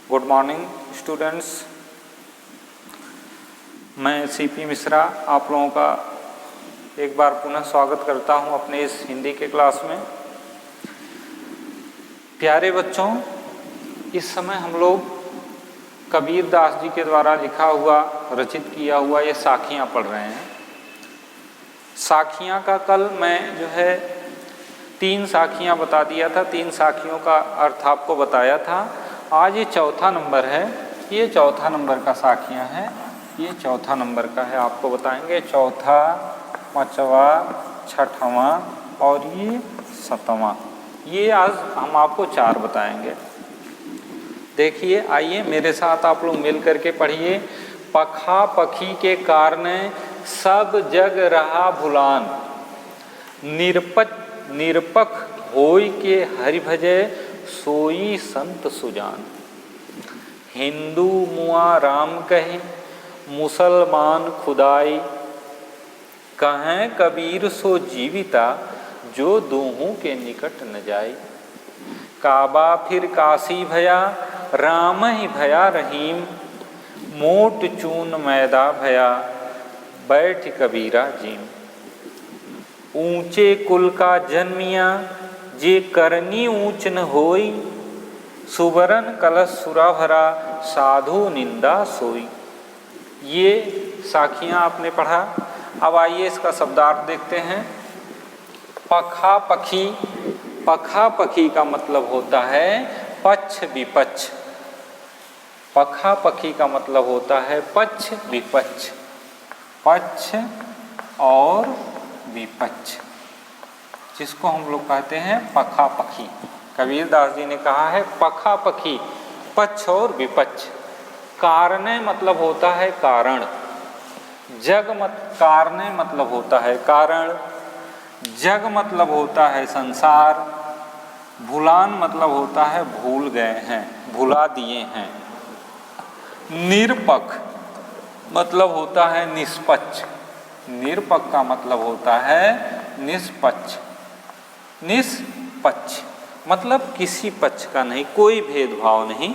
Good morning students. मैं CP Mishra आप लोगों का एक बार पुनः स्वागत करता हूं अपने इस हिंदी के क्लास में। प्यारे बच्चों, इस समय हम लोग कबीर दास जी के द्वारा लिखा हुआ रचित किया हुआ ये साखियाँ पढ़ रहे हैं। साखियाँ का कल मैं जो है 3 साखियाँ बता दिया था, 3 साखियों का अर्थ आपको बताया था। आज ये चौथा नंबर है, ये चौथा नंबर का साखियाँ है, ये चौथा नंबर का है। आपको बताएंगे चौथा, पाँचवा, छठवां और ये 7वां। ये आज हम आपको 4 बताएंगे। देखिए, आइए मेरे साथ आप लोग मिल करके पढ़िए। पखा पखी के कारणे सब जग रहा भुलान, निरपख होय के हरि भजय सोई संत सुजान। हिंदू मुआ राम कहे, मुसलमान खुदाई, कहें कबीर सो जीविता, जो दोहों के निकट न जाई। काबा फिर काशी भया, राम ही भया रहीम, मोट चून मैदा भया, बैठ कबीरा जीम। ऊंचे कुल का जन्मिया, जे करनी ऊंच न होई, सुबरन कलश सुरा भरा, साधु निंदा सोई। ये साखियाँ आपने पढ़ा। अब आइए इसका शब्दार्थ देखते हैं। पखा पखी, पखा पखी का मतलब होता है पक्ष विपक्ष। पखा पखी का मतलब होता है पक्ष विपक्ष, पक्ष और विपक्ष, जिसको हम लोग कहते हैं पखा पखी। कबीर दास जी ने कहा है पखा पखी, पक्ष और विपक्ष। कारणे मतलब होता है कारण, कारणे मतलब होता है कारण, जग मतलब होता है संसार, भुलान मतलब होता है भूल गए हैं, भुला दिए हैं। निरपख मतलब होता है निष्पक्ष, निरपख का मतलब होता है निष्पक्ष। निष्पक्ष मतलब किसी पक्ष का नहीं, कोई भेदभाव नहीं,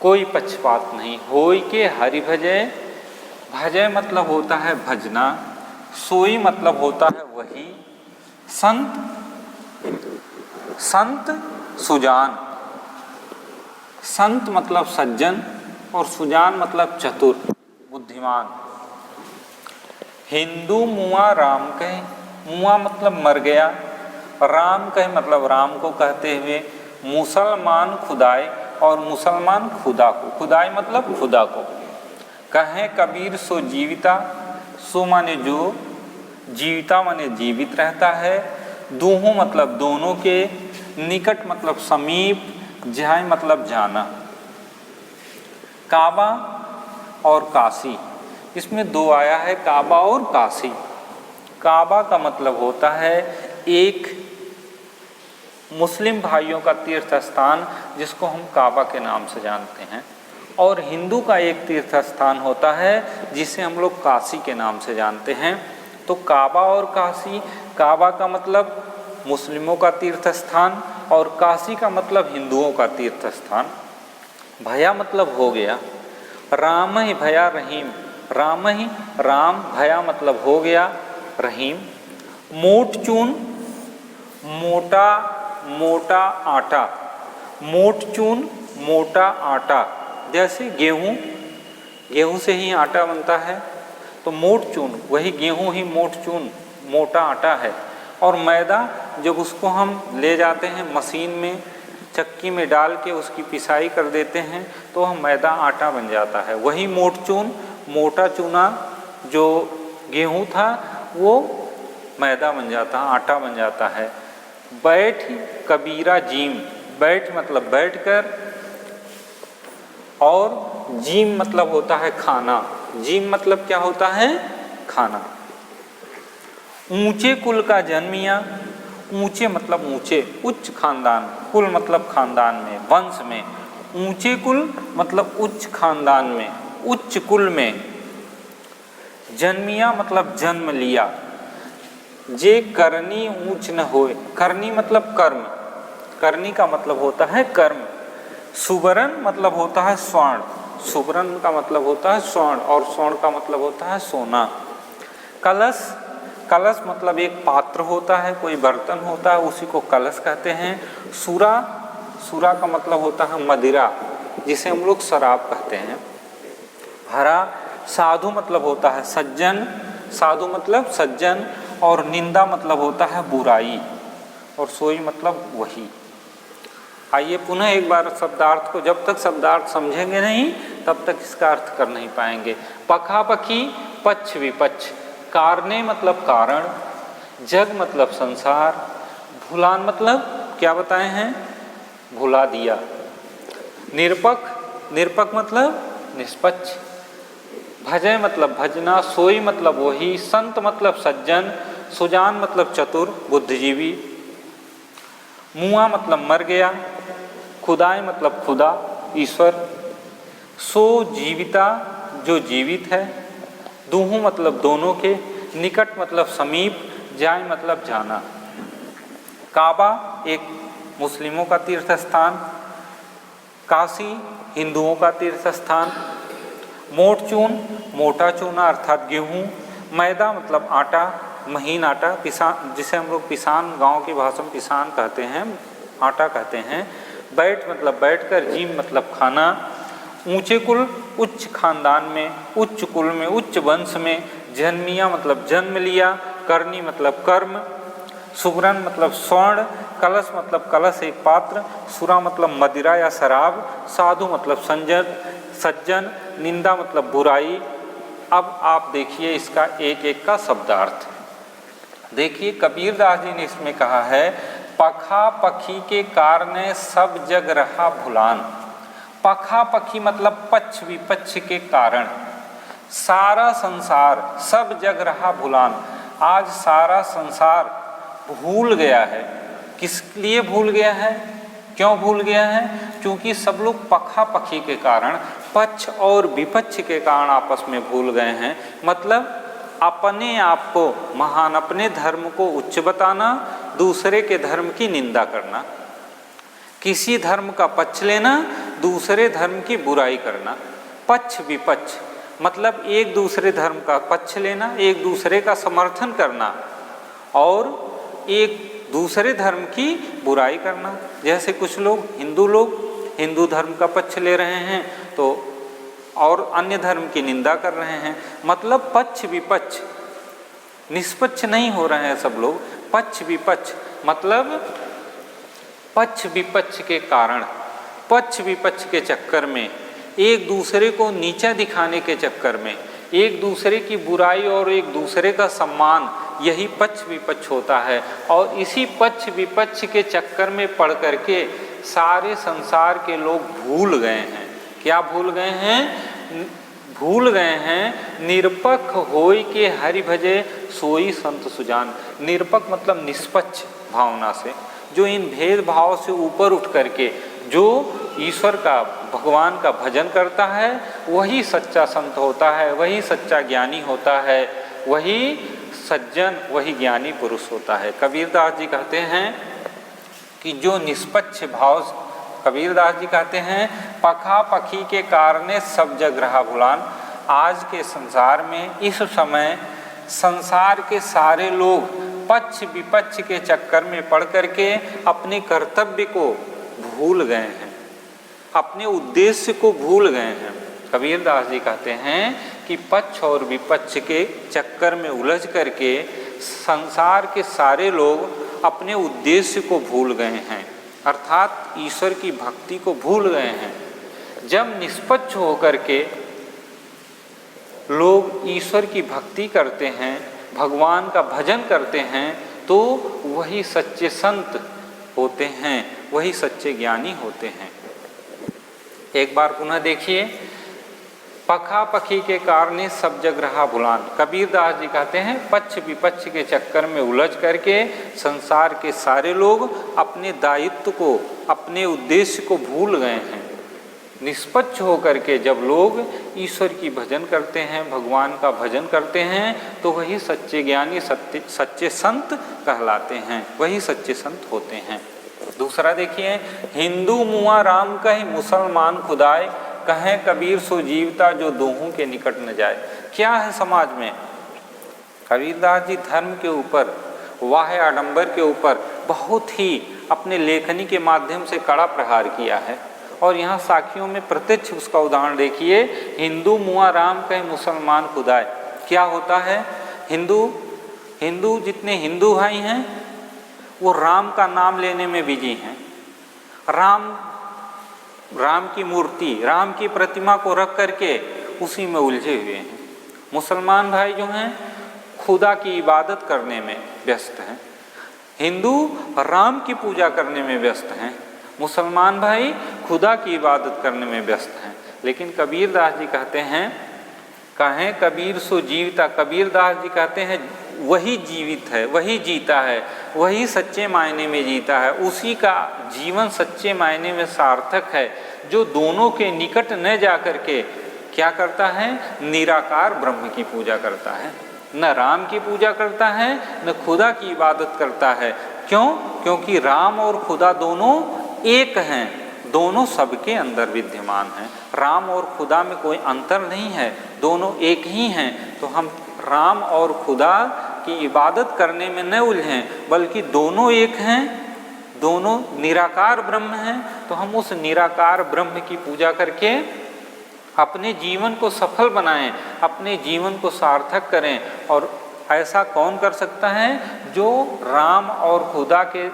कोई पक्षपात नहीं। होय के हरि भजय, भजय मतलब होता है भजना, सोई मतलब होता है वही, संत सुजान। संत मतलब सज्जन और सुजान मतलब चतुर, बुद्धिमान। हिंदू मुआ राम कहे, मुआ मतलब मर गया, राम कहे मतलब राम को कहते हुए, मुसलमान खुदाई और मुसलमान खुदा को, खुदाई मतलब खुदा को। कहें कबीर सो जीविता, सो माने जो, जीविता माने जीवित रहता है, दोहों मतलब दोनों के, निकट मतलब समीप, जाय मतलब जाना। काबा और काशी, इसमें 2 आया है, काबा और काशी। काबा का मतलब होता है एक मुस्लिम भाइयों का तीर्थ स्थान, जिसको हम काबा के नाम से जानते हैं, और हिंदू का एक तीर्थ स्थान होता है जिसे हम लोग काशी के नाम से जानते हैं। तो काबा और काशी, काबा का मतलब मुस्लिमों का तीर्थ स्थान और काशी का मतलब हिंदुओं का तीर्थ स्थान। भया मतलब हो गया, राम ही भया रहीम, राम ही राम, भया मतलब हो गया, रहीम। मोट चून, मोटा मोटा आटा, मोट चून मोटा आटा, जैसे गेहूँ, गेहूँ से ही आटा बनता है, तो मोट चून वही गेहूँ ही मोट चून मोटा आटा है। और मैदा, जब उसको हम ले जाते हैं मशीन में, चक्की में डाल के उसकी पिसाई कर देते हैं, तो वह मैदा आटा बन जाता है। वही मोट चून, मोटा चूना जो गेहूँ था वो मैदा बन जाता है, आटा बन जाता है। बैठ कबीरा जीम, बैठ मतलब बैठकर, और जीम मतलब होता है खाना। जीम मतलब क्या होता है? खाना। ऊंचे कुल का जन्मिया, ऊंचे मतलब ऊंचे, उच्च खानदान, कुल मतलब खानदान में, वंश में। ऊंचे कुल मतलब उच्च खानदान में, उच्च कुल में। जन्मिया मतलब जन्म लिया। जे करनी ऊंच न होए, करनी मतलब कर्म, करनी का मतलब होता है कर्म। सुवर्ण मतलब होता है स्वर्ण, सुवर्ण का मतलब होता है स्वर्ण, और स्वर्ण का मतलब होता है सोना। कलश, कलश मतलब एक पात्र होता है, कोई बर्तन होता है, उसी को कलश कहते हैं। सुरा, सुरा का मतलब होता है मदिरा, जिसे हम लोग शराब कहते हैं। हरा, साधु मतलब होता है सज्जन, साधु मतलब सज्जन, और निंदा मतलब होता है बुराई, और सोई मतलब वही। आइए पुनः एक बार शब्दार्थ को, जब तक शब्दार्थ समझेंगे नहीं तब तक इसका अर्थ कर नहीं पाएंगे। पखापखी, पक्ष विपक्ष, कारणे मतलब कारण, जग मतलब संसार, भुलान मतलब क्या बताए हैं, भुला दिया। निरपक्ष, निरपक्ष मतलब निष्पक्ष, भजय मतलब भजना, सोई मतलब वही, संत मतलब सज्जन, सुजान मतलब चतुर बुद्धिजीवी, मुआ मतलब मर गया, खुदाई मतलब खुदा ईश्वर, सो जीविता जो जीवित है, दूहू मतलब दोनों के, निकट मतलब समीप, जाय मतलब जाना। काबा एक मुस्लिमों का तीर्थ स्थान, काशी हिंदुओं का तीर्थ स्थान, मोट चून मोटा चूना अर्थात गेहूँ, मैदा मतलब आटा, महीन आटा, पिसान जिसे हम लोग पिसान गांव की भाषा में पिसान कहते हैं, आटा कहते हैं। बैठ मतलब बैठकर, जीम मतलब खाना, ऊंचे कुल उच्च खानदान में, उच्च कुल में, उच्च वंश में, जन्मिया मतलब जन्म लिया, करनी मतलब कर्म, सुवर्ण मतलब स्वर्ण, कलश मतलब कलश एक पात्र, सुरा मतलब मदिरा या शराब, साधु मतलब संजन सज्जन, निंदा मतलब बुराई। अब आप देखिए इसका एक एक का शब्दार्थ। देखिए कबीरदास जी ने इसमें कहा है, पखा पखी के कारणे सब जग रहा भुलान। पखा पखी मतलब पक्ष विपक्ष के कारण, सारा संसार सब जग रहा भुलान, आज सारा संसार भूल गया है। किस लिए भूल गया है, क्यों भूल गया है? क्योंकि सब लोग पखा पखी के कारण, पक्ष और विपक्ष के कारण आपस में भूल गए हैं। मतलब अपने आप को महान, अपने धर्म को उच्च बताना, दूसरे के धर्म की निंदा करना, किसी धर्म का पक्ष लेना, दूसरे धर्म की बुराई करना। पक्ष विपक्ष मतलब एक दूसरे धर्म का पक्ष लेना, एक दूसरे का समर्थन करना और एक दूसरे धर्म की बुराई करना। जैसे कुछ लोग हिंदू धर्म का पक्ष ले रहे हैं तो और अन्य धर्म की निंदा कर रहे हैं। मतलब पक्ष विपक्ष, निष्पक्ष नहीं हो रहे हैं सब लोग, पक्ष विपक्ष मतलब पक्ष विपक्ष के कारण, पक्ष विपक्ष के चक्कर में, एक दूसरे को नीचा दिखाने के चक्कर में, एक दूसरे की बुराई और एक दूसरे का सम्मान, यही पक्ष विपक्ष होता है। और इसी पक्ष विपक्ष के चक्कर में पड़ करके सारे संसार के लोग भूल गए हैं। क्या भूल गए हैं? भूल गए हैं निरपक्ष होय के हरि भजे सोई संत सुजान। निरपक्ष मतलब निष्पक्ष भावना से, जो इन भेदभाव से ऊपर उठ करके जो ईश्वर का, भगवान का भजन करता है, वही सच्चा संत होता है, वही सच्चा ज्ञानी होता है, वही सज्जन, वही ज्ञानी पुरुष होता है। कबीरदास जी कहते हैं कि जो निष्पक्ष भाव, कबीरदास जी कहते हैं पखा पखी के कारणे सब जग रहा भुलान। आज के संसार में इस समय संसार के सारे लोग पक्ष विपक्ष के चक्कर में पड़ करके अपने कर्तव्य को भूल गए हैं, अपने उद्देश्य को भूल गए हैं। कबीरदास जी कहते हैं कि पक्ष और विपक्ष के चक्कर में उलझ करके संसार के सारे लोग अपने उद्देश्य को भूल गए हैं, अर्थात ईश्वर की भक्ति को भूल गए हैं। जब निष्पक्ष होकर के लोग ईश्वर की भक्ति करते हैं, भगवान का भजन करते हैं, तो वही सच्चे संत होते हैं, वही सच्चे ज्ञानी होते हैं। एक बार पुनः देखिए, पखा पखी के कारणे सब जग रहा भुलान। कबीरदास जी कहते हैं पक्ष विपक्ष के चक्कर में उलझ करके संसार के सारे लोग अपने दायित्व को, अपने उद्देश्य को भूल गए हैं। निष्पक्ष होकर के जब लोग ईश्वर की भजन करते हैं, भगवान का भजन करते हैं, तो वही सच्चे ज्ञानी, सच्चे संत कहलाते हैं, वही सच्चे संत होते हैं। दूसरा देखिए, हिंदू मुआ राम कहे मुसलमान खुदाए, कहें कबीर सो जीवता जो दोहों के निकट न जाए। क्या है समाज में? कबीरदास जी धर्म के ऊपर, वाह आडंबर के ऊपर बहुत ही अपने लेखनी के माध्यम से कड़ा प्रहार किया है। और यहाँ साखियों में प्रत्यक्ष उसका उदाहरण देखिए, हिंदू मुआ राम कहे मुसलमान खुदाए। क्या होता है? हिंदू जितने हिंदू भाई हैं वो राम का नाम लेने में बिजी हैं। राम की मूर्ति, राम की प्रतिमा को रख करके उसी में उलझे हुए हैं। मुसलमान भाई जो हैं खुदा की इबादत करने में व्यस्त हैं। हिंदू राम की पूजा करने में व्यस्त हैं, मुसलमान भाई खुदा की इबादत करने में व्यस्त हैं। लेकिन कबीरदास जी कहते हैं, कहें कबीर सो जीवता। कबीरदास जी कहते हैं वही जीवित है, वही जीता है, वही सच्चे मायने में जीता है, उसी का जीवन सच्चे मायने में सार्थक है, जो दोनों के निकट न जा कर के क्या करता है? निराकार ब्रह्म की पूजा करता है। न राम की पूजा करता है, न खुदा की इबादत करता है। क्यों? क्योंकि राम और खुदा दोनों एक हैं, दोनों सबके अंदर विद्यमान हैं। राम और खुदा में कोई अंतर नहीं है, दोनों एक ही हैं। तो हम राम और खुदा की इबादत करने में न उलझें, बल्कि दोनों एक हैं, दोनों निराकार ब्रह्म हैं। तो हम उस निराकार ब्रह्म की पूजा करके अपने जीवन को सफल बनाएं, अपने जीवन को सार्थक करें। और ऐसा कौन कर सकता है? जो राम और खुदा के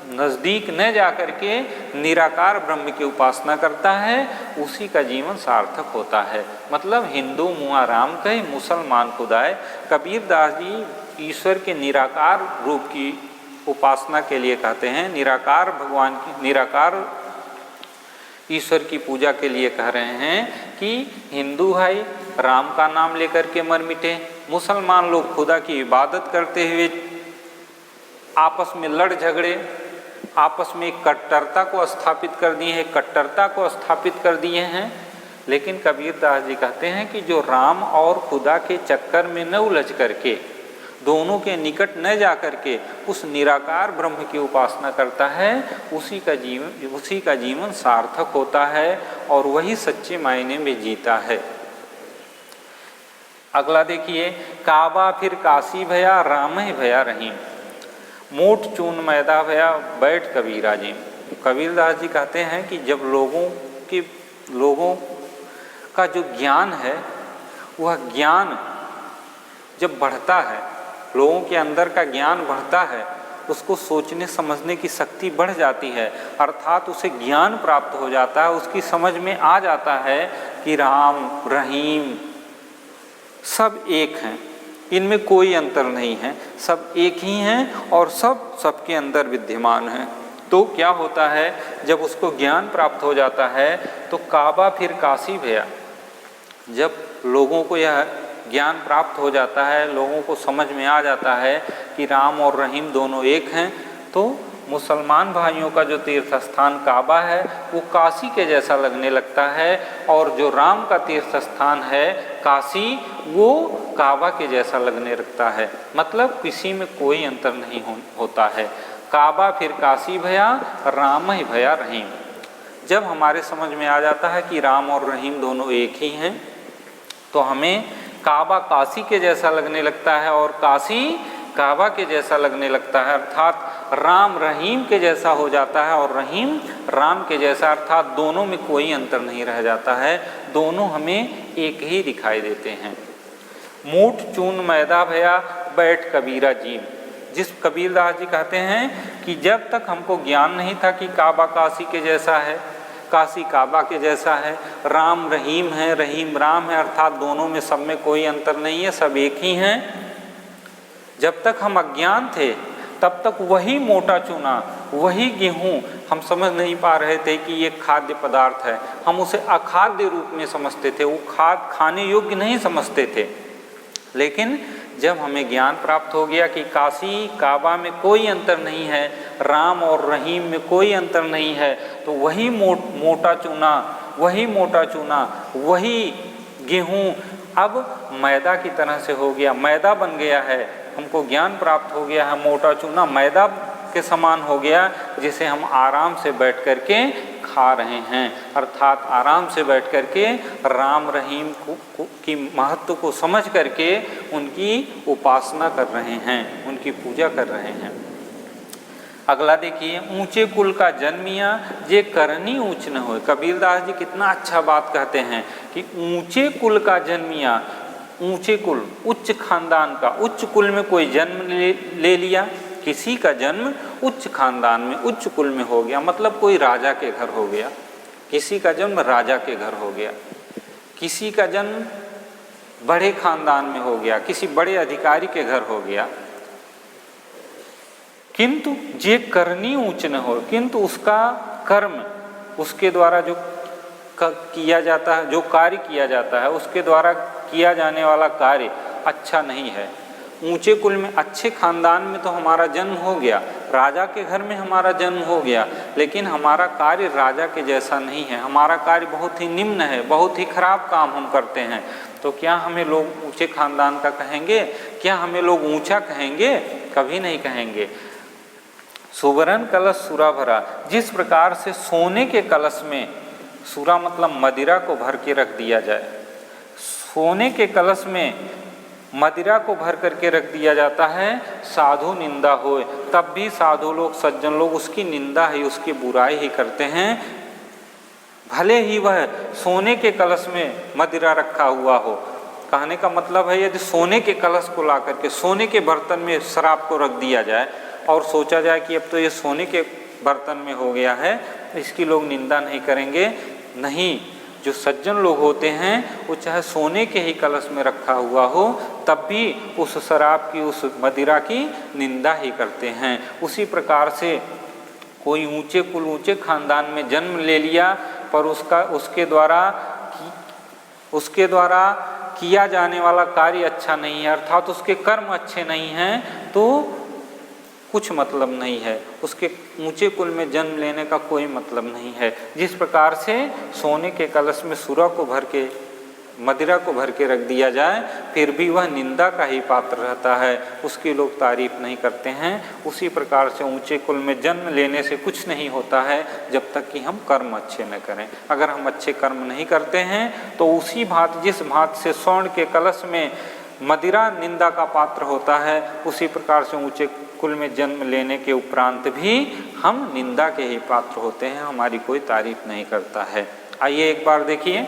नज़दीक न जा कर के निराकार ब्रह्म की उपासना करता है, उसी का जीवन सार्थक होता है। मतलब हिंदू मुआ राम कहे मुसलमान खुदाए। कबीरदास जी ईश्वर के निराकार रूप की उपासना के लिए कहते हैं, निराकार भगवान की, निराकार ईश्वर की पूजा के लिए कह रहे हैं कि हिंदू भाई राम का नाम लेकर के मर मिटे, मुसलमान लोग खुदा की इबादत करते हुए आपस में लड़ झगड़े, आपस में कट्टरता को स्थापित कर दिए हैं, कट्टरता को स्थापित कर दिए हैं। लेकिन कबीरदास जी कहते हैं कि जो राम और खुदा के चक्कर में न उलझ करके, दोनों के निकट न जा करके उस निराकार ब्रह्म की उपासना करता है, उसी का जीवन सार्थक होता है और वही सच्चे मायने में जीता है। अगला देखिए, काबा फिर काशी भया, राम ही भया रहीम, मोट चून मैदा भया, बैठ कबीरा जी। कबीरदास जी कहते हैं कि जब लोगों का जो ज्ञान है, वह ज्ञान जब बढ़ता है, लोगों के अंदर का ज्ञान बढ़ता है, उसको सोचने समझने की शक्ति बढ़ जाती है, अर्थात उसे ज्ञान प्राप्त हो जाता है, उसकी समझ में आ जाता है कि राम रहीम सब एक हैं, इनमें कोई अंतर नहीं है, सब एक ही हैं और सबके अंदर विद्यमान हैं। तो क्या होता है, जब उसको ज्ञान प्राप्त हो जाता है तो काबा फिर काशी भया। जब लोगों को यह ज्ञान प्राप्त हो जाता है, लोगों को समझ में आ जाता है कि राम और रहीम दोनों एक हैं, तो मुसलमान भाइयों का जो तीर्थ स्थान काबा है वो काशी के जैसा लगने लगता है, और जो राम का तीर्थ स्थान है काशी, वो काबा के जैसा लगने लगता है। मतलब किसी में कोई अंतर नहीं होता है। काबा फिर काशी भया, राम ही भया रहीम। जब हमारे समझ में आ जाता है कि राम और रहीम दोनों एक ही हैं, तो हमें काबा काशी के जैसा लगने लगता है और काशी काबा के जैसा लगने लगता है, अर्थात राम रहीम के जैसा हो जाता है और रहीम राम के जैसा, अर्थात दोनों में कोई अंतर नहीं रह जाता है, दोनों हमें एक ही दिखाई देते हैं। मूठ चून मैदा भया, बैठ कबीरा जीम। जिस कबीरदास जी कहते हैं कि जब तक हमको ज्ञान नहीं था कि काबा काशी के जैसा है, काशी काबा के जैसा है, राम रहीम है, रहीम राम है, अर्थात दोनों में सब में कोई अंतर नहीं है, सब एक ही हैं, जब तक हम अज्ञान थे तब तक वही मोटा चूना, वही गेहूँ हम समझ नहीं पा रहे थे कि ये खाद्य पदार्थ है, हम उसे अखाद्य रूप में समझते थे, वो खाने योग्य नहीं समझते थे। लेकिन जब हमें ज्ञान प्राप्त हो गया कि काशी काबा में कोई अंतर नहीं है, राम और रहीम में कोई अंतर नहीं है, तो वही मोटा चूना, वही गेहूँ अब मैदा की तरह से हो गया, मैदा बन गया है। हमको ज्ञान प्राप्त हो गया है, मोटा चूना मैदा के समान हो गया जिसे हम आराम से बैठ कर के खा रहे हैं, अर्थात आराम से बैठ कर के राम रहीम की महत्व को समझ करके उनकी उपासना कर रहे हैं, उनकी पूजा कर रहे हैं। अगला देखिए, ऊंचे कुल का जन्मिया जे करनी ऊंच न हो। कबीरदास जी कितना अच्छा बात कहते हैं कि ऊंचे कुल का जन्मिया, ऊंचे कुल, उच्च खानदान का, उच्च कुल में कोई जन्म ले लिया, किसी का जन्म उच्च खानदान में, उच्च कुल में हो गया, मतलब कोई राजा के घर हो गया, किसी का जन्म राजा के घर हो गया, किसी का जन्म बड़े खानदान में हो गया, किसी बड़े अधिकारी के घर हो गया, किंतु जे करनी ऊंच न हो, किंतु उसका कर्म, उसके द्वारा जो किया जाता है, जो कार्य किया जाता है, उसके द्वारा किया जाने वाला कार्य अच्छा नहीं है। ऊंचे कुल में, अच्छे खानदान में तो हमारा जन्म हो गया, राजा के घर में हमारा जन्म हो गया, लेकिन हमारा कार्य राजा के जैसा नहीं है, हमारा कार्य बहुत ही निम्न है, बहुत ही खराब काम हम करते हैं, तो क्या हमें लोग ऊंचे खानदान का कहेंगे? क्या हमें लोग ऊंचा कहेंगे? कभी नहीं कहेंगे। सुवर्ण कलश सुरा भरा, जिस प्रकार से सोने के कलश में, सुरा मतलब मदिरा को भर के रख दिया जाए, सोने के कलश में मदिरा को भर करके रख दिया जाता है, साधु निंदा होए, तब भी साधु लोग, सज्जन लोग उसकी निंदा ही, उसकी बुराई ही करते हैं, भले ही वह सोने के कलश में मदिरा रखा हुआ हो। कहने का मतलब है, यदि सोने के कलश को ला करके, सोने के बर्तन में शराब को रख दिया जाए और सोचा जाए कि अब तो ये सोने के बर्तन में हो गया है, इसकी लोग निंदा नहीं करेंगे। नहीं, जो सज्जन लोग होते हैं वो चाहे सोने के ही कलश में रखा हुआ हो, तब भी उस शराब की, उस मदिरा की निंदा ही करते हैं। उसी प्रकार से कोई ऊंचे कुल, ऊंचे खानदान में जन्म ले लिया, पर उसके द्वारा किया जाने वाला कार्य अच्छा नहीं है, अर्थात उसके कर्म अच्छे नहीं हैं, तो कुछ मतलब नहीं है, उसके ऊंचे कुल में जन्म लेने का कोई मतलब नहीं है। जिस प्रकार से सोने के कलश में सुरा को भर के, मदिरा को भर के रख दिया जाए, फिर भी वह निंदा का ही पात्र रहता है, उसकी लोग तारीफ नहीं करते हैं, उसी प्रकार से ऊंचे कुल में जन्म लेने से कुछ नहीं होता है जब तक कि हम कर्म अच्छे न करें। अगर हम अच्छे कर्म नहीं करते हैं तो उसी भांति, जिस भांति से स्वर्ण के कलश में मदिरा निंदा का पात्र होता है, उसी प्रकार से ऊंचे कुल में जन्म लेने के उपरांत भी हम निंदा के ही पात्र होते हैं, हमारी कोई तारीफ नहीं करता है। आइए एक बार देखिए,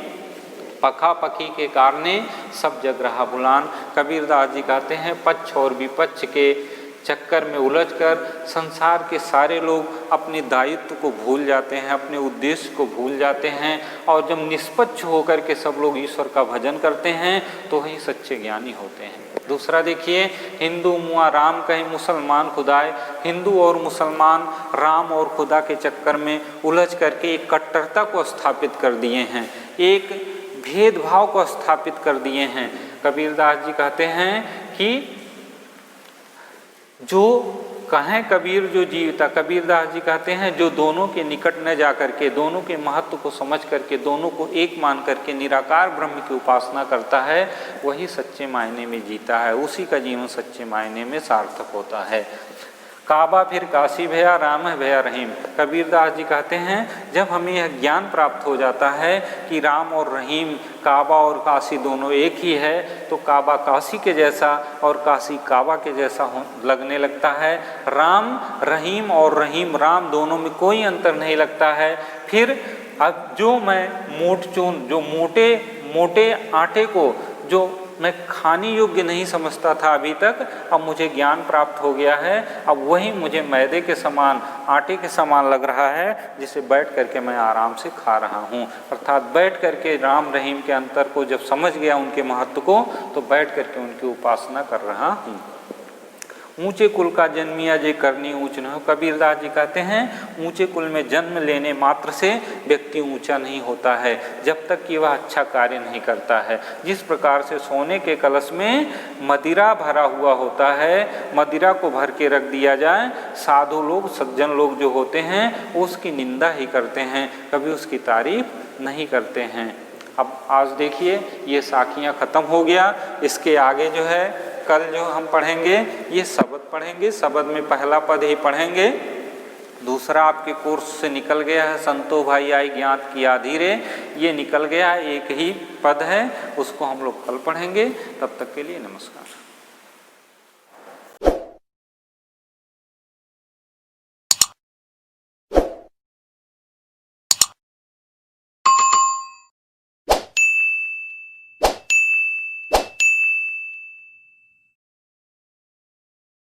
पखा पखी के कारणे सब जग रहा बुलान। कबीरदास जी कहते हैं, पक्ष और विपक्ष के चक्कर में उलझकर संसार के सारे लोग अपने दायित्व को भूल जाते हैं, अपने उद्देश्य को भूल जाते हैं, और जब निष्पक्ष होकर के सब लोग ईश्वर का भजन करते हैं तो वही सच्चे ज्ञानी होते हैं। दूसरा देखिए, हिंदू मुआ राम कहे मुसलमान खुदाए। हिंदू और मुसलमान राम और खुदा के चक्कर में उलझ करके एक कट्टरता को स्थापित कर दिए हैं, एक भेदभाव को स्थापित कर दिए हैं। कबीरदास जी कहते हैं कि जो कहें कबीर जो जीवता, कबीरदास जी कहते हैं, जो दोनों के निकट न जा करके, दोनों के महत्व को समझ करके, दोनों को एक मान करके निराकार ब्रह्म की उपासना करता है, वही सच्चे मायने में जीता है, उसी का जीवन सच्चे मायने में सार्थक होता है। काबा फिर काशी भया, राम है भया रहीम। कबीरदास जी कहते हैं, जब हमें यह ज्ञान प्राप्त हो जाता है कि राम और रहीम, काबा और काशी दोनों एक ही है, तो काबा काशी के जैसा और काशी काबा के जैसा लगने लगता है। राम रहीम और रहीम राम, दोनों में कोई अंतर नहीं लगता है। फिर अब जो मैं मोटचून, जो मोटे आटे को जो मैं खाने योग्य नहीं समझता था अभी तक, अब मुझे ज्ञान प्राप्त हो गया है, अब वही मुझे मैदे के समान, आटे के समान लग रहा है, जिसे बैठ करके मैं आराम से खा रहा हूँ। अर्थात बैठ करके राम रहीम के अंतर को जब समझ गया, उनके महत्व को, तो बैठ करके उनकी उपासना कर रहा हूँ। ऊंचे कुल का जन्मिया जे करनी ऊंच न हो। कबीरदास जी कहते हैं, ऊंचे कुल में जन्म लेने मात्र से व्यक्ति ऊंचा नहीं होता है, जब तक कि वह अच्छा कार्य नहीं करता है। जिस प्रकार से सोने के कलश में मदिरा भरा हुआ होता है, मदिरा को भर के रख दिया जाए, साधु लोग, सज्जन लोग जो होते हैं उसकी निंदा ही करते हैं, कभी उसकी तारीफ नहीं करते हैं। अब आज देखिए, ये साखियाँ खत्म हो गया। इसके आगे जो है कल जो हम पढ़ेंगे, ये शब्द पढ़ेंगे, शब्द में पहला पद ही पढ़ेंगे, दूसरा आपके कोर्स से निकल गया है, संतो भाई आई ज्ञात किया धीरे, ये निकल गया है, एक ही पद है, उसको हम लोग कल पढ़ेंगे। तब तक के लिए नमस्कार।